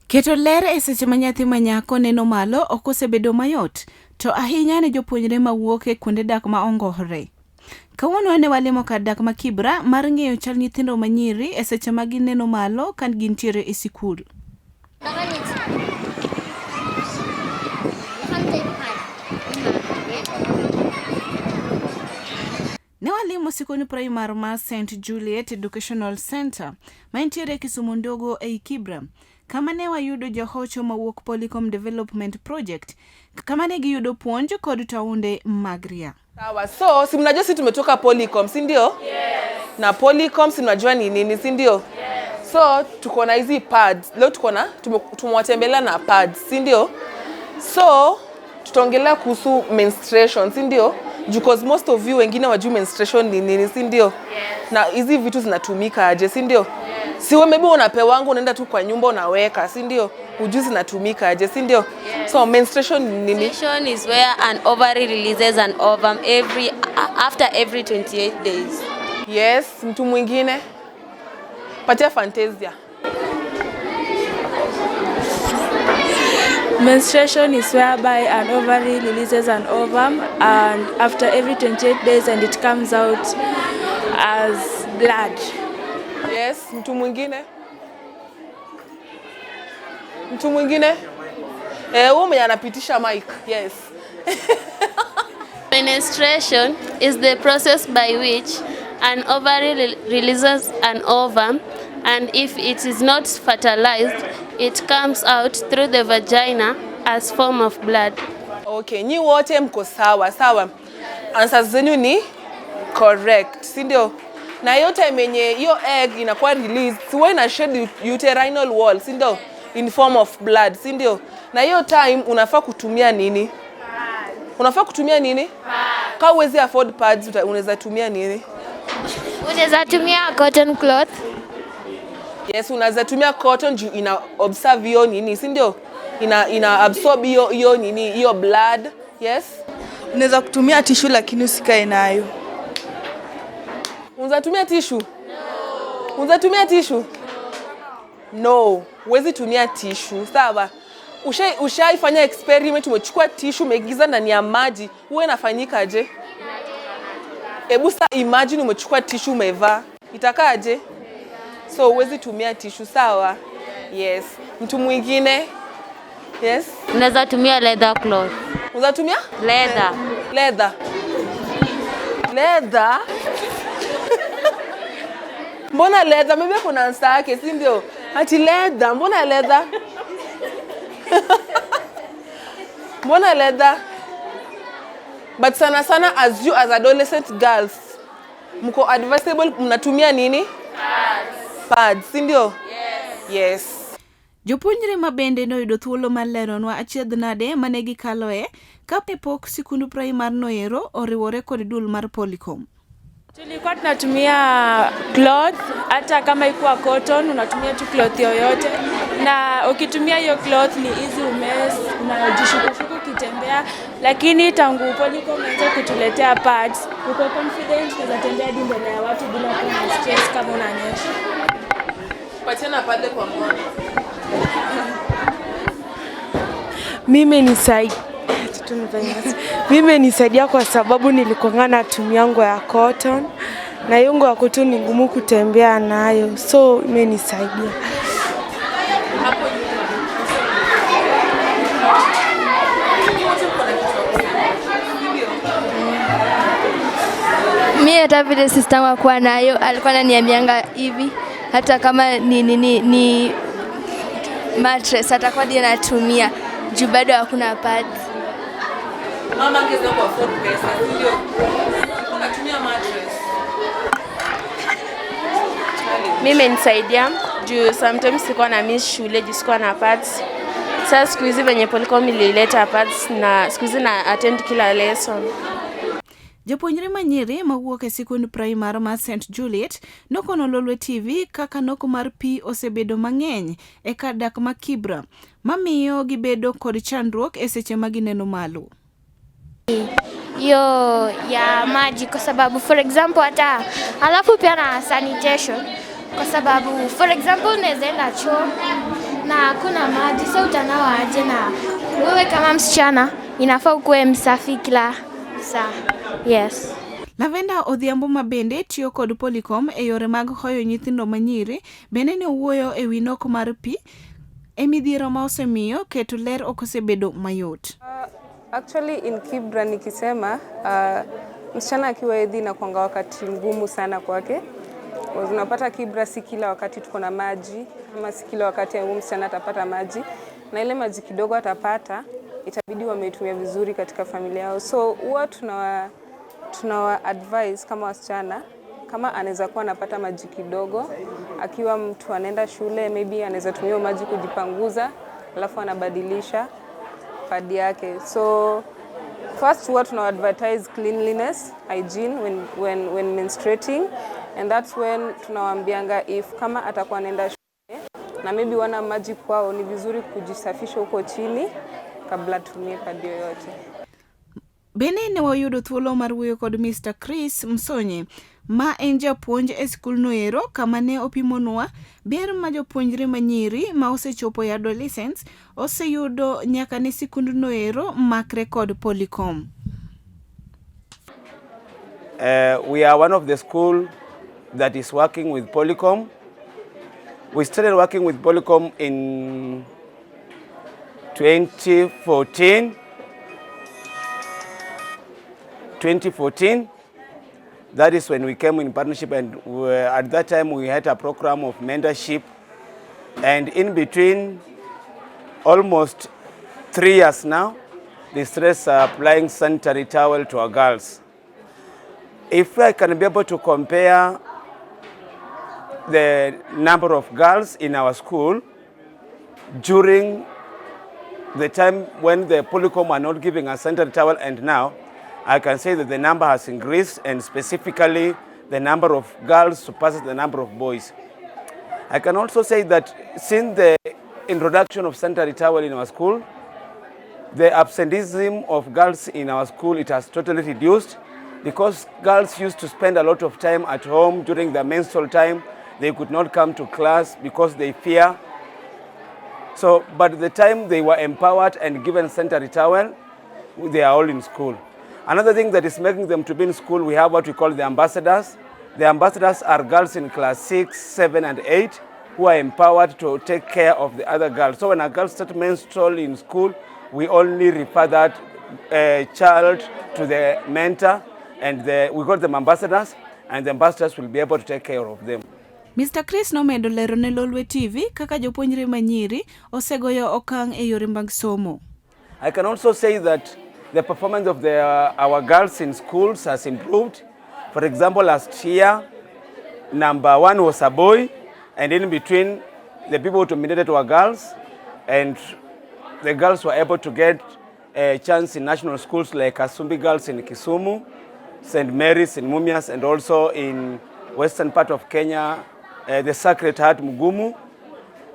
Keto ler e seche ma nyathi manyako neno malo ok osebedo mayot, to ahinya ne jopuonjre mawuok e kuonde dak ma ong'ore. Kawuono ne walimo kar dak ma Kibra mar ng'eyo chal nyithindo ma nyiri e seche ma gineno malo ka gintiere e sikul. Ne walimo sikul primar mar St. Juliet Educational Center ma nitiere e Kisumu Ndogo ei Kibra, kama ne wayudo jahocho mawuok Polycom Development Project, kama ne giyudo puonj kod taunde mag ria. Sawa, so si mnajua si tumetoka Polycom, si ndio? Yes. Na Polycom si mnajua ni nini, si ndio? Yes. So tuko na hizi pads. Leo tuko na tumewatembelea na pads, si ndio? So tutaongelea kuhusu menstruation, si ndio? Because most of you wengine wajui menstruation ni nini, si ndio? Yes. Na hizi vitu zinatumika aje, si ndio? Yes. Si wewe maybe unapewa wangu unaenda tu kwa nyumba unaweka, si ndio? Hujui zinatumika aje, si ndio? Yes. So menstruation ni nini? Menstruation is where an ovary releases an ovum after every 28 days. Yes, mtu mwingine. Patia Fantasia. Menstruation is whereby an ovary releases an ovum and after every 28 days and it comes out as blood. Yes, mtu mwingine. Mtu mwingine? Huyo mwenye anapitisha mic. Yes. Menstruation is the process by which an ovary releases an ovum, and if it is not fertilized, it comes out through the vagina as form of blood. Okay, nyi wote mko sawa, sawa. Answers zenu ni correct, si ndio? Na yote yenye hiyo egg inakuwa released, siwe na shed uterine wall, si ndio? In form of blood, si ndio? Na hiyo time unafaa kutumia nini? Pads. Unafaa kutumia nini? Pads. Kama uwezi afford pads, unaweza tumia nini? Unaweza tumia cotton cloth. Yes, unaweza tumia cotton juu ina observe hiyo nini, si ndio? Ina absorb hiyo nini, hiyo blood. Yes. Unaweza kutumia tissue lakini usikae nayo. Unaweza tumia tissue? No. Unaweza tumia tissue? No. Huwezi tumia tissue, sawa? Ushaifanya experiment, umechukua tissue umeingiza ndani ya maji, huwa inafanyika aje? Hebu sasa imagine umechukua tissue umevaa. Itakaaje? So huwezi tumia tissue, sawa? Yes. Mtu mwingine? Yes. Unaweza tumia leather cloth. Unaweza tumia? Leather. Leather. Leather? Mbona leather? Maybe kuna answer yake, si ndio? Ati leather, mbona leather? Mbona leather? But sana as you as adolescent girls, mko advisable mnatumia nini? Pads. Pads, si ndio? Yes. Yes. Jopuonjre ma bende noyudo thuolo mar leronwa achiedh nade mane gikaloe kapok sikund primar noero oriwore kod dul mar Polycom. Tulikuwa tunatumia cloth, hata kama ikuwa cotton unatumia tu cloth yoyote, na ukitumia hiyo cloth ni easy umess, unajishukushuku kitembea, lakini tangu Polycom anza kutuletea pads, uko confident unaweza tembea hadi mbele ya watu bila kuwa na stress kama unanyesha. Patiana pale kwa mwana. Mimi nisaidia kwa sababu nilikuwa natumia nguo ya cotton na hiyo nguo ya cotton ni ngumu kutembea nayo, so mimi nisaidia. Mimi hata vile sister wangu kwa nayo alikuwa ananiambianga hivi, hata kama ni mattress atakuwa ndiye anatumia juu bado hakuna pads. Mama angeza kwa afford pesa, ndio. Unatumia mattress. Mimi nisaidia juu sometimes sikuwa na miss shule, juu sikuwa na pads. Sasa siku hizi venye Polycom ilileta pads na siku hizi na attend kila lesson. Jopuonjre ma nyiri mawuok e sikund primar mar St. Juliet nokono Lolwe TV kaka noko mar pi osebedo mang'eny e kar dak ma Kibra, mamiyo gibedo kod chandruok e seche ma gineno malo. Yo ya maji kwa sababu for example hata alafu pia na sanitation kwa sababu for example unaweza enda choo na hakuna maji, so utanawa aje? Na wewe kama msichana inafaa ukuwe msafi kila saa. Yes. Lavenda Odhiambo mabende tiyo kod Polycom e yore mag hoyo nyithindo manyiri bende ne owuoyo e wi nok mar pi e midhiero ma osemiyo keto ler okosebedo mayot. Actually in Kibra nikisema msichana akiwa hedhi na kuanga wakati ngumu sana kwake. Unapata Kibra si kila wakati tuko na maji, ama si kila wakati msichana atapata maji, na ile maji kidogo atapata itabidi wameitumia vizuri katika familia yao. So huwa tunawa advise kama wasichana, kama anaweza kuwa anapata maji kidogo akiwa mtu anaenda shule, maybe anaweza tumia maji kujipanguza alafu anabadilisha pad yake. So first huwa tunawa advertise cleanliness, hygiene when menstruating, and that's when tunawaambianga if kama atakuwa anaenda shule na maybe wana maji kwao, ni vizuri kujisafisha huko chini kabla tumie pad yoyote. Bende ne wayudo thuolo mar wuoyo kod Mr. Chris Msonye, ma en japuonj e skul noero kama ne opimonwa ber ma jopuonjre manyiri ma osechopo e adolescence oseyudo nyaka ne sikund noero makre kod Polycom. We are one of the school that is working with Polycom. We started working with Polycom in 2014. That is when we came in partnership, and at that time we had a program of mentorship, and in between almost 3 years now they started supplying sanitary towel to our girls. If I can be able to compare the number of girls in our school during the time when the Polycom are not giving us sanitary towel and now, I can say that the number has increased, and specifically the number of girls surpasses the number of boys. I can also say that since the introduction of sanitary towel in our school, the absenteeism of girls in our school, it has totally reduced, because girls used to spend a lot of time at home during the menstrual time. They could not come to class because they fear. So, but the time they were empowered and given sanitary towel, they are all in school. Another thing that is making them to be in school, we have what we call the ambassadors. The ambassadors are girls in class 6, 7, and 8 who are empowered to take care of the other girls. So when a girl starts menstrual in school, we only refer that child to the mentor, and we got them ambassadors, and the ambassadors will be able to take care of them. Mr. Chris nomedo lero ne Lolwe TV kaka jopuonjre manyiri osegoyo okang' e yore mag somo. I can also say that the performance of our girls in schools has improved. For example, last year, number 1 was a boy, and in between, the people who dominated were girls, and the girls were able to get a chance in national schools like Kasumbi Girls in Kisumu, St. Mary's in Mumias, and also in western part of Kenya, the Sacred Heart Mugumu.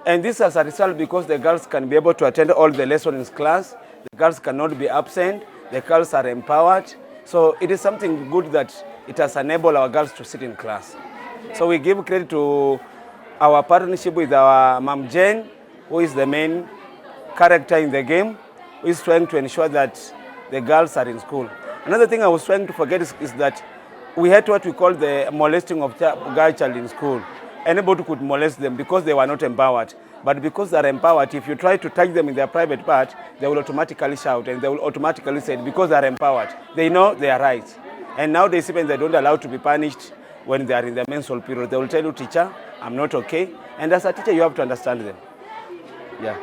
And this as a result because the girls can be able to attend all the lessons in class. The girls cannot be absent. The girls are empowered. So it is something good that it has enabled our girls to sit in class. So we give credit to our partnership with our Mom Jane, who is the main character in the game, who is trying to ensure that the girls are in school. Another thing I was trying to forget is that we had what we call the molesting of girl child in school. Anybody could molest them because they were not empowered. But because they are empowered, if you try to touch them in their private part, they will automatically shout, and they will automatically say, because they are empowered, they know their rights. And now they see when they don't allow to be punished when they are in the menstrual period. They will tell you, teacher, I'm not okay. And as a teacher, you have to understand them. Yeah.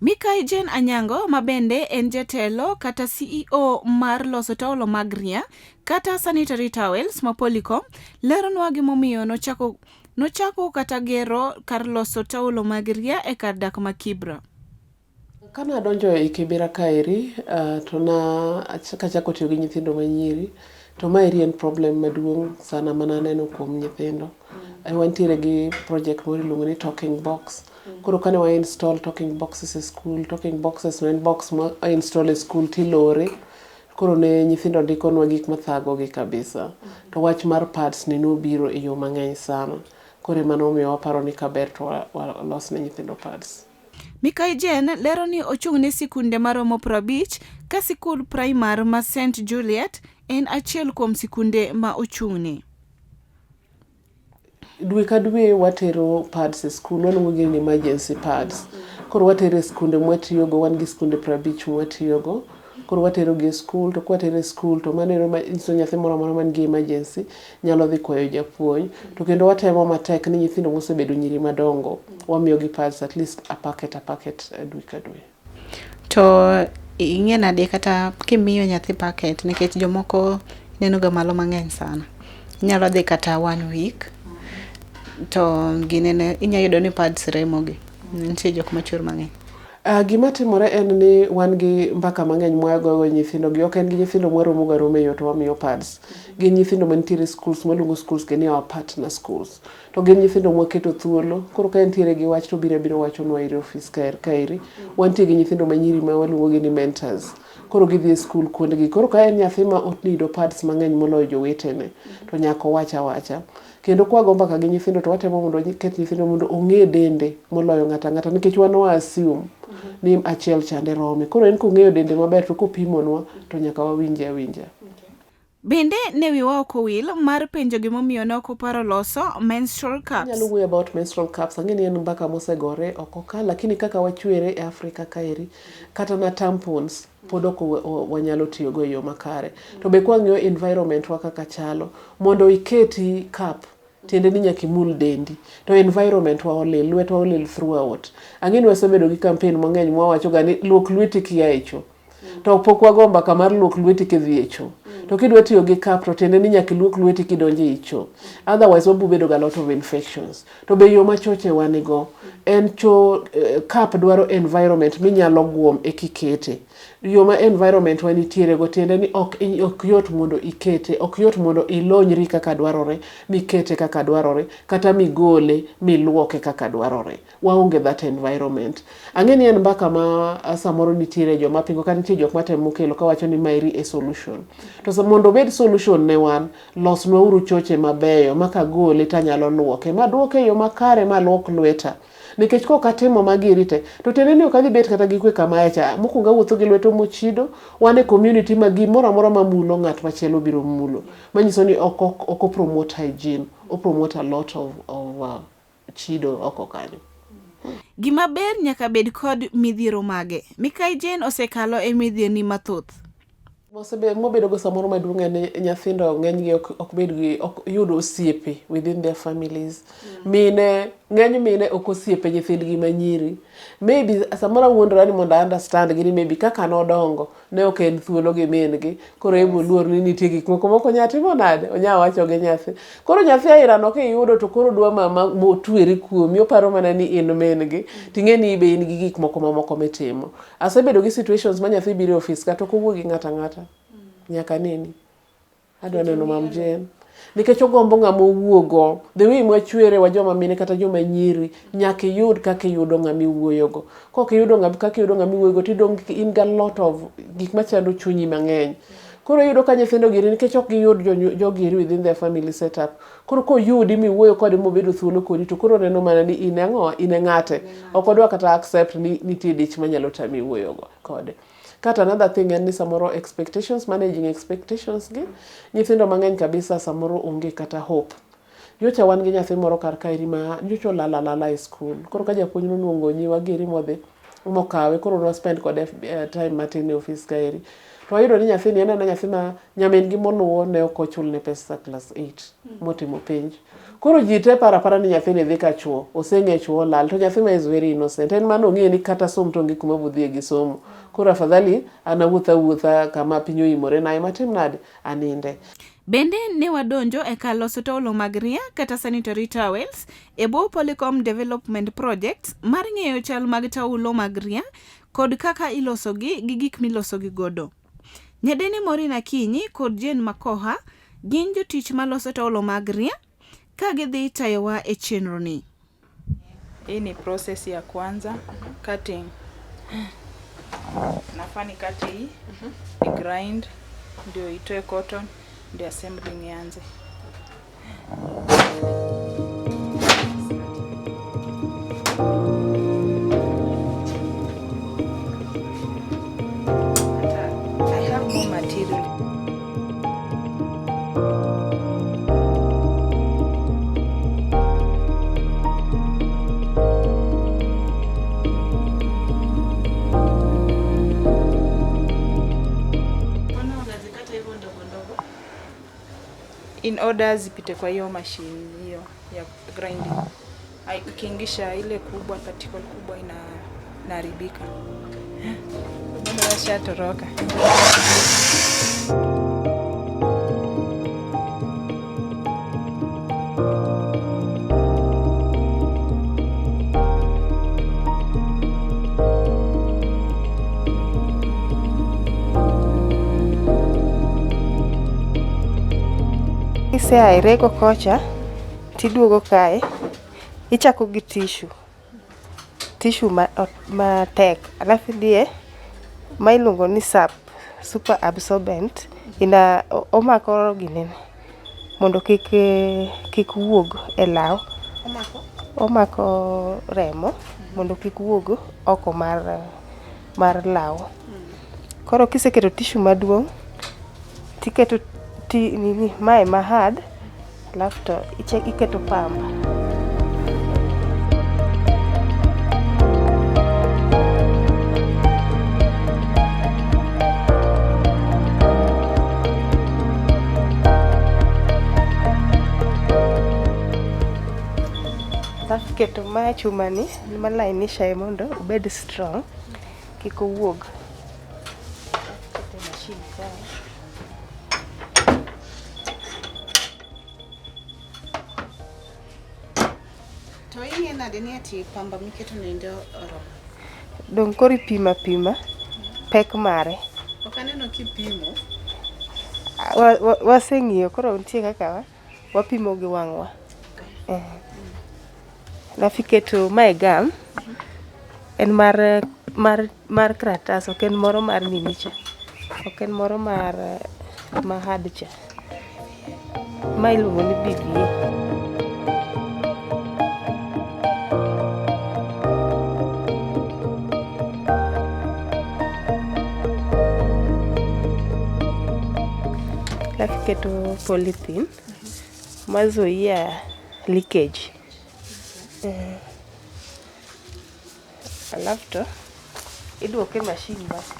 Mika Jen Anyango mabende en jatelo kata CEO mar loso taulo mag ria kata sanitary towels ma Polycom leronwa gimomiyo nochako kata gero kar loso taulo mag ria e kar dak ma Kibra. Kana donjo e Kibra kaeri to na kachako tiyo gi nyithindo manyiri, to maeri en problem maduong' sana mana neno kuom nyithindo. Wantiere gi project moro iluongo ni talking box. Koro kane wa install talking boxes e school, talking boxes no en box ma install e school tilore. Koro ne nyithindo ndikonwa gik mathago gi kabisa. To wach mar pads ni nobiro e yo mang'eny sana. Koro mano omiyo waparo ni kaber to walos ne nyithindo pads. Hygiene lero ni ochung' ne sikunde maromo 50 ka sikul primar ma St. Juliet en achiel kuom sikunde ma ochung'ne. Dwe ka dwe watero pads e skul, waluongo gi ni emergency pads. Koro watero e skunde mwatiyogo, wan gi skunde 50 mwatiyogo. Koro watero gi e skul, to kwatero e skul to maneno nyiso nyathi moro amora man gi emergency nyalo dhi kwayo japuonj. To kendo watemo matek ni nyithindo mosebedo nyiri madongo wamiyo gi pads at least a packet dwe ka dwe. To ing'e nade kata kimiyo nyathi packet nikech jomoko neno ga malo mang'eny sana. Inyalo dhi kata 1 week. To ginene inyayudo ni pads remogi. Nitie jok machur mang'eny. Gima timore en ni wan gi mbaka mang'eny mwagogo nyithindo gi, ok en gi nyithindo mwaromo ga romo to wamiyo pads. Gin nyithindo mantiere schools, waluongo schools ke ni our partner schools. To gin nyithindo mwaketo thuolo, koro ka entiere gi wach to biro wachonwa ire office kaeri. Wantie gi nyithindo manyiri ma waluongo gi ni mentors. Koro gidhi e skul kuondegi. Koro ka en nyathi ma otnido pads mang'eny moloyo jowetene, to nyaka wacha. Kendo kwa gomba ka gi nyithindo to watemo mondo ket nyithindo mondo ong'e dende moloyo ng'ata nikech wan assume ni achiel chande rome. Koro en kong'eyo dende maber to kopimonwa to nyaka wawinja. Bende ne wiwa ok owil mar penjo gimomiyo ne ok oparo loso menstrual cups. Nyalo wuoyo about menstrual cups. Ang'e ni en mbaka mosegore oko ka, lakini kaka wachwere e Afrika kaeri kata na tampons pod ok wanyalo tiyo go e yo makare. To be kwa ng'iyo environment wa kaka chalo mondo iketi cup tiende ni nyaka imul dendi. To environment wa olil, lwetwa olil throughout. Ang'e ni wasebedo gi campaign mang'eny mwawacho ga ni luok lweti kia e cho. To pok wagomba kamar luok lweti kidhi e cho. To kidwa tiyo gi cup to tiende ni nyaka luok lweti kidonje e cho. Otherwise wabu bedo ga lot of infections. To be yo machoche wanigo en cho cup dwaro environment minyalo guom e kikete. Yo ma environment wanitiere go tiende ni ok yot mondo ikete, ok yot mondo ilonyri kaka dwarore, mikete kaka dwarore, kata migole, miluoke kaka dwarore. Waonge that environment. Ang'e ni en mbaka ma samoro nitiere joma pingo ka nitie jok matemo kelo ka wacho ni mairi e solution. To mondo bed solution ne wan, losnwa uru choche mabeyo maka gole tanyalo luoke, maduoke yo makare maluok lweta. Nikech ko katimo magirite to tene ni okadhi bet kata gi kwe kama echa mokuonga wuotho gi lweto mochido wane community magi moro amora mamulo ng'at machielo biro mulo manyiso ni oko promote hygiene, o promote a lot of chido oko kanyo. Gima ber nyaka bed kod midhiero mage. Hygiene osekalo e midhieni mathoth. Mobedo go samoro maduong' en nyathindo ng'enygi ok yudo osiepe within their families. Ng'eny mine ok osiepe nyithindgi manyiri. Maybe samoro wuondra ni mondo understand gini maybe kaka nodongo ne ok en thuolo gi min gi. Koro ebo luor ni nitie gik moko nyatimo nade onya wacho gi nyathi. Koro nyathi airano kiyudo to koro dwa mama motwere kuomi oparo mana ni in min gi. Ting'e ni ibe in gi gik moko mitimo. Asebedo gi situations ma nyathi biro e office ka to kowuo gi ng'ata. Nyaka nini adwa neno mam Jen nikech ogombo ng'ama owuogo the way mwachwere wa joma mine kata joma nyiri nyaka yud kaka yudo ng'ama iwuoyogo. Kok yudo ng'ama kaka yudo ng'ama iwuoyogo tidong in ga lot of gik machando chunyi mang'eny. Koro yudo ka nyithindo giri nikech ok giyud jogiri within their family setup. Koro ko yudi miwuoyo kode mobedo thuolo kodi to koro neno mana ni in ng'ate. Ok odwa kata accept ni nitie dich manyalo tami wuoyogo kode. Kata another thing en ni samoro expectations, managing expectations gi. Nyithindo mang'eny kabisa samoro onge kata hope. Nyocha wan gi nyathi moro kar kaeri ma nyocha lala e school. Koro ka japuonj nonuongo nyiwa giri modhi mokawe koro no spend kode time matin e office kaeri. To ayudo ni nyathi ni en nyathi ma nyamin gi moluwo ne ok ochul ne pesa class 8 motimo penj. Koro ji te para ni nyathi ni dhi ka chuo, oseng'e chuo lal to nyathi ma is very innocent. En mano ng'e ni kata som to ngi kuma budhie gi somo. Koro afadhali anawuotha kama piny oimore na matim nade aninde. Bende ne wadonjo e kaloso taulo mag ria kata sanitary towels e bwo Polycom Development Project mar ng'eyo chal mag taulo mag ria kod kaka ilosogi gi gik milosogi godo. Nyadene Morina Kinyi kod Jane Makoha gin jotich maloso taulo mag ria ka gidhi tayowa e chenro ni. Hii ni process ya kwanza, cutting. Nafani kati hii, grind, ndio itoe cotton, ndio assembling ianze. in order zipite kwa hiyo machine hiyo ya grinding. Ukiingisha ile kubwa, particle kubwa inaharibika. Bado washatoroka. Kise airego kocha tiduogo kae, ichako gi tissue ma tek, alafu die ma iluongo ni super absorbent, omako ginene mondo kik wuog e law. Omako remo mondo kik wuog oko mar law. Koro kiseketo tissue maduong', tiketo mae ma hard, alafu to iketo pamba. Alafu keto ma chumani malainisha mondo obed strong, kik owuog. To ing'e nade ni ati pamba miketo nende oromo? Dong kori pima pek mare. Ok aneno kipimo. Waseng'iyo, koro nitie kaka wapimo gi wang'wa. Alafu iketo mae gam, en mar kratas, ok en moro mar ninicha. Ok en moro mar hard cha. Ma iluongo ni BBA. Alafu keto polythene mazuia leakage. Alafu to iduoke machine basi.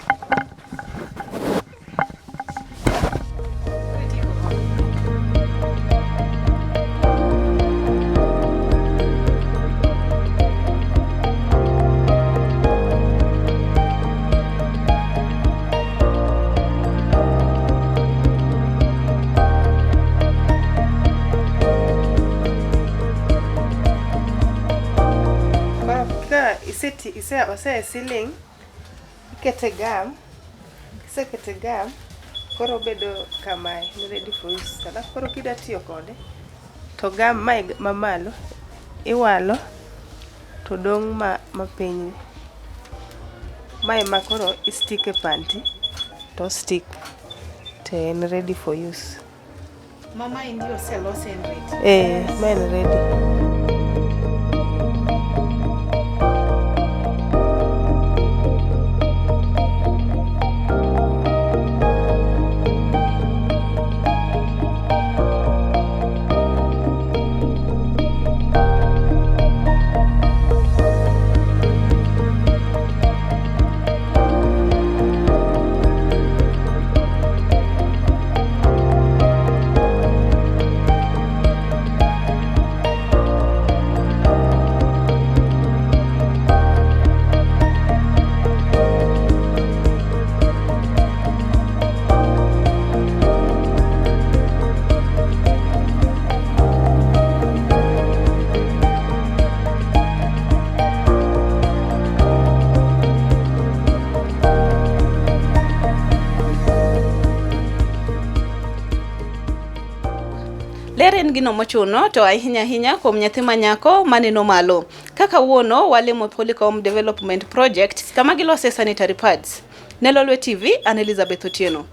Ose sealing, ikete gam, kisekete gam, koro bedo kamae, ready for use. Alafu koro kida tiyo kode, to gam ma malo, iwalo, to dong ma piny. Mae ma koro stick e panty, to stick, to en ready for use. Mama indio selose en ready. Ma en ready. Ler en gino mochuno to ahinya kuom nyathi manyako maneno malo. Kaka wuono walimo Polycom Development Project kama gilose sanitary pads. Ne Lolwe TV, an Elizabeth Otieno.